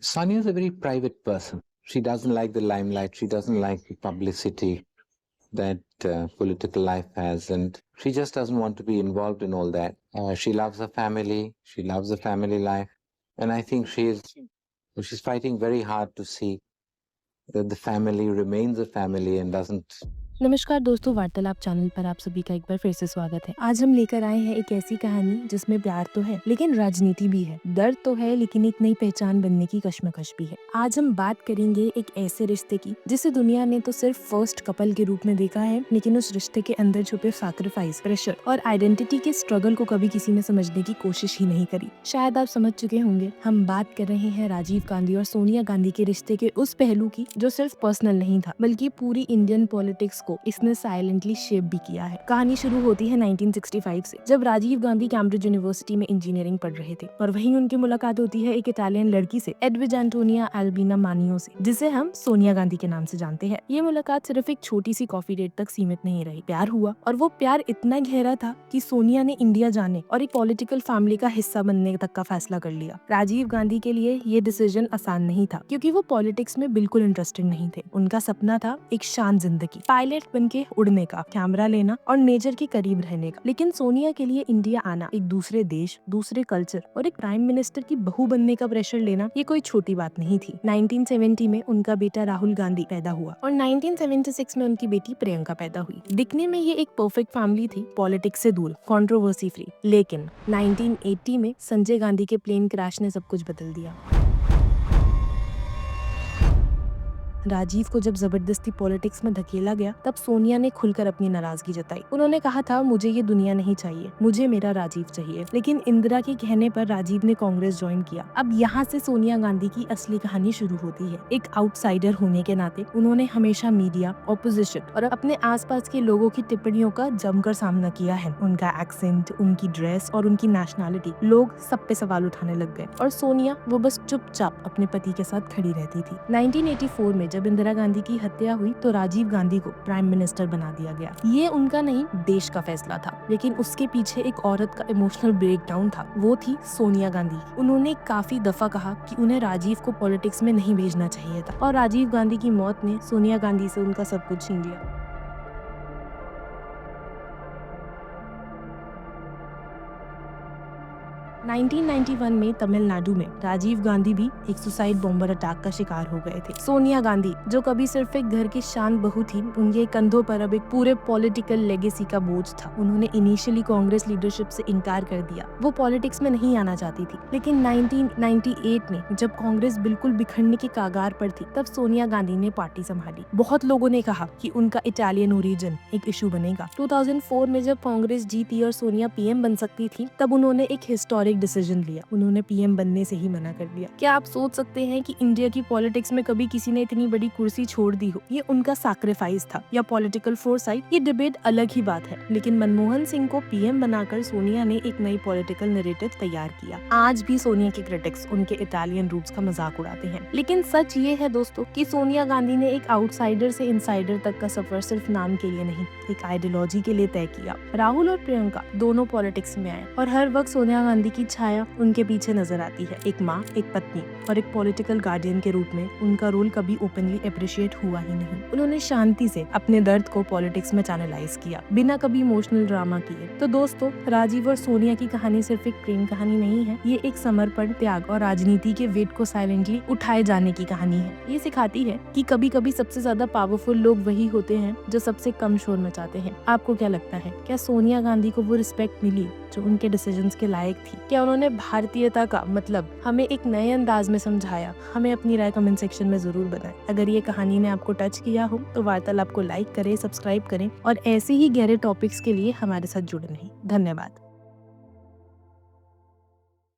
Sonia is a very private person. She doesn't like the limelight. She doesn't like the publicity that political life has, and she just doesn't want to be involved in all that. She loves her family. She loves the family life, and I think she's fighting very hard to see that the family remains a family and doesn't. नमस्कार दोस्तों, वार्तालाप channel पर आप सभी का एक बार फिर से स्वागत है। आज हम लेकर आए हैं एक ऐसी कहानी जिसमें प्यार तो है लेकिन राजनीति भी है, दर्द तो है लेकिन एक नई पहचान बनने की कश्मकश भी है। आज हम बात करेंगे एक ऐसे रिश्ते की जिसे दुनिया ने तो सिर्फ फर्स्ट कपल के रूप में देखा है, लेकिन उस रिश्ते के अंदर छुपे सैक्रिफाइस, प्रेशर और आइडेंटिटी के स्ट्रगल को कभी किसी ने समझने की कोशिश ही नहीं करी। शायद आप समझ चुके होंगे, हम बात कर रहे हैं राजीव गांधी और सोनिया गांधी के रिश्ते के उस पहलू की जो सिर्फ पर्सनल नहीं था बल्कि पूरी इंडियन पॉलिटिक्स को इसने साइलेंटली शेप भी किया है। कहानी शुरू होती है 1965 से, जब राजीव गांधी कैम्ब्रिज यूनिवर्सिटी में इंजीनियरिंग पढ़ रहे थे और वहीं उनकी मुलाकात होती है एक इटालियन लड़की से, एडविज एंटोनिया अल्बिना मानियो से, जिसे हम सोनिया गांधी के नाम से जानते हैं। ये मुलाकात सिर्फ एक छोटी सी कॉफी डेट तक सीमित नहीं रही, प्यार हुआ और वो प्यार इतना गहरा था कि सोनिया ने इंडिया जाने और एक पॉलिटिकल फैमिली का हिस्सा बनने तक का फैसला कर लिया। राजीव गांधी के लिए ये डिसीजन आसान नहीं था क्योंकि वो पॉलिटिक्स में बिल्कुल इंटरेस्टेड नहीं थे। उनका सपना था एक शांत जिंदगी, पायलट बनके उड़ने का, कैमरा लेना और नेचर के करीब रहने का। लेकिन सोनिया के लिए इंडिया आना, एक दूसरे देश, दूसरे कल्चर और एक प्राइम मिनिस्टर की बहू बनने का प्रेशर लेना, ये कोई छोटी बात नहीं थी। 1970 में उनका बेटा राहुल गांधी पैदा हुआ और 1976 में उनकी बेटी प्रियंका पैदा हुई। दिखने में ये एक परफेक्ट फैमिली थी, पॉलिटिक्स से दूर, कंट्रोवर्सी फ्री। लेकिन 1980 में संजय गांधी के प्लेन क्रैश ने सब कुछ बदल दिया। राजीव को जब जबरदस्ती पॉलिटिक्स में धकेला गया, तब सोनिया ने खुलकर अपनी नाराजगी जताई। उन्होंने कहा था, मुझे ये दुनिया नहीं चाहिए, मुझे मेरा राजीव चाहिए। लेकिन इंदिरा के कहने पर राजीव ने कांग्रेस ज्वाइन किया। अब यहाँ से सोनिया गांधी की असली कहानी शुरू होती है। एक आउटसाइडर होने के नाते उन्होंने हमेशा मीडिया, ऑपोजिशन और अपने आसपास के लोगों की टिप्पणियों का जमकर सामना किया है। उनका एक्सेंट, उनकी ड्रेस और उनकी नेशनैलिटी, लोग सब पे सवाल उठाने लग गए और सोनिया वो बस चुपचाप अपने पति के साथ खड़ी रहती थी। 1984 में जब इंदिरा गांधी की हत्या हुई तो राजीव गांधी को प्राइम मिनिस्टर बना दिया गया। ये उनका नहीं, देश का फैसला था। लेकिन उसके पीछे एक औरत का इमोशनल ब्रेकडाउन था, वो थी सोनिया गांधी। उन्होंने काफी दफा कहा कि उन्हें राजीव को पॉलिटिक्स में नहीं भेजना चाहिए था और राजीव गांधी की मौत ने सोनिया गांधी से उनका सब कुछ छीन लिया। 1991 में तमिलनाडु में राजीव गांधी भी एक सुसाइड बॉम्बर अटैक का शिकार हो गए थे। सोनिया गांधी, जो कभी सिर्फ एक घर की शान बहू थी, उनके कंधों पर अब एक पूरे पॉलिटिकल लेगेसी का बोझ था। उन्होंने इनिशियली कांग्रेस लीडरशिप से इनकार कर दिया, वो पॉलिटिक्स में नहीं आना चाहती थी। लेकिन 1998 में जब कांग्रेस बिल्कुल बिखरने की कगार पर थी, तब सोनिया गांधी ने पार्टी संभाली। बहुत लोगों ने कहा कि उनका इटालियन ओरिजिन एक इशू बनेगा। 2004 में जब कांग्रेस जीती और सोनिया पीएम बन सकती थी, तब उन्होंने एक हिस्टोरिक डिसीजन लिया। उन्होंने पीएम बनने से ही मना कर दिया। क्या आप सोच सकते हैं कि इंडिया की पॉलिटिक्स में कभी किसी ने इतनी बड़ी कुर्सी छोड़ दी हो? ये उनका सैक्रिफाइस था या पॉलिटिकल फोरसाइट, ये डिबेट अलग ही बात है। लेकिन मनमोहन सिंह को पीएम बनाकर सोनिया ने एक नई पॉलिटिकल नैरेटिव तैयार किया। आज भी सोनिया के क्रिटिक्स उनके इटालियन रूट्स का मजाक उड़ाते हैं। लेकिन सच ये है दोस्तों कि सोनिया गांधी ने एक आउटसाइडर से इनसाइडर तक का सफर सिर्फ नाम के लिए नहीं, एक आइडियोलॉजी के लिए तय किया। राहुल और प्रियंका दोनों पॉलिटिक्स में आए और हर वक्त सोनिया गांधी की छाया उनके पीछे नजर आती है। एक माँ, एक पत्नी और एक पॉलिटिकल गार्डियन के रूप में उनका रोल कभी ओपनली अप्रिशिएट हुआ ही नहीं। उन्होंने शांति से अपने दर्द को पॉलिटिक्स में चैनलाइज किया, बिना कभी इमोशनल ड्रामा किए। तो दोस्तों, राजीव और सोनिया की कहानी सिर्फ एक प्रेम कहानी नहीं है, ये एक समर्पण, त्याग और राजनीति के वेट को साइलेंटली उठाए जाने की कहानी है। ये सिखाती है कि कभी कभी सबसे ज्यादा पावरफुल लोग वही होते हैं जो सबसे कम शोर मचाते हैं। आपको क्या लगता है, क्या सोनिया गांधी को वो रिस्पेक्ट मिली जो उनके डिसीजंस के लायक थी? क्या उन्होंने भारतीयता का मतलब हमें एक नए अंदाज में समझाया? हमें अपनी राय कमेंट सेक्शन में जरूर बताएं। अगर ये कहानी ने आपको टच किया हो तो वार्तालाप को लाइक करें, सब्सक्राइब करें और ऐसे ही गहरे टॉपिक्स के लिए हमारे साथ जुड़े रहें। धन्यवाद।